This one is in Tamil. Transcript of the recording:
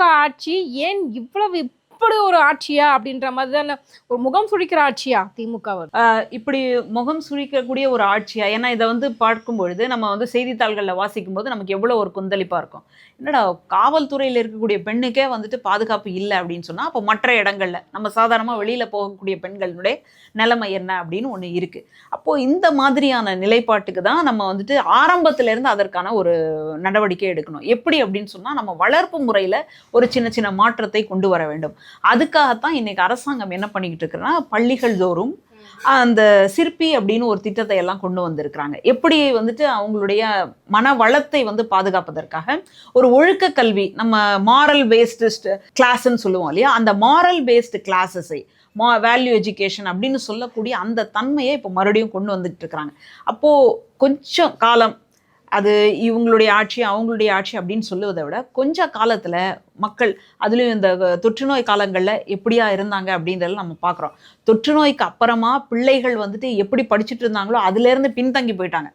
திமுக ஆட்சி ஏன் இவ்வளவு இப்படி ஒரு ஆட்சியா அப்படின்ற மாதிரி தானே, ஒரு முகம் சுழிக்கிற ஆட்சியா திமுக? இப்படி முகம் சுழிக்கக்கூடிய ஒரு ஆட்சியா? ஏன்னா இதை பார்க்கும்பொழுது நம்ம செய்தித்தாள்களில் வாசிக்கும் போது நமக்கு எவ்வளோ ஒரு கொந்தளிப்பாக இருக்கும். என்னடா காவல்துறையில் இருக்கக்கூடிய பெண்ணுக்கே பாதுகாப்பு இல்லை அப்படின்னு சொன்னால், அப்போ மற்ற இடங்களில் நம்ம சாதாரணமாக வெளியில் போகக்கூடிய பெண்களுடைய நிலைமை என்ன அப்படின்னு ஒன்று இருக்குது. அப்போது இந்த மாதிரியான நிலைப்பாட்டுக்கு தான் நம்ம ஆரம்பத்திலேருந்து அதற்கான ஒரு நடவடிக்கை எடுக்கணும். எப்படி அப்படின்னு சொன்னால், நம்ம வளர்ப்பு முறையில் ஒரு சின்ன சின்ன மாற்றத்தை கொண்டு வர வேண்டும். அதுக்காகத்தான் இன்னைக்கு அரசாங்கம் என்ன பண்ணிக்கிட்டு இருக்குன்னா, பள்ளிகள் தோறும் அந்த சிற்பி அப்படின்னு ஒரு திட்டத்தை எல்லாம் கொண்டு வந்திருக்கிறாங்க. எப்படி அவங்களுடைய மன வளத்தை பாதுகாப்பதற்காக ஒரு ஒழுக்க கல்வி, நம்ம மாரல் பேஸ்டு கிளாஸ்ன்னு சொல்லுவோம் இல்லையா, அந்த மாரல் பேஸ்டு கிளாஸஸை வேல்யூ எஜுகேஷன் அப்படின்னு சொல்லக்கூடிய அந்த தன்மையை இப்போ மறுபடியும் கொண்டு வந்துட்டு இருக்கிறாங்க. அப்போது கொஞ்சம் காலம் அது இவங்களுடைய ஆட்சி அவங்களுடைய ஆட்சி அப்படின்னு சொல்லுவதை விட கொஞ்ச காலத்தில் மக்கள், அதுலேயும் இந்த தொற்றுநோய் காலங்களில் எப்படியா இருந்தாங்க அப்படின்றத நம்ம பார்க்குறோம். தொற்றுநோய்க்கு அப்புறமா பிள்ளைகள் எப்படி படிச்சுட்டு இருந்தாங்களோ அதுலேருந்து பின்தங்கி போயிட்டாங்க.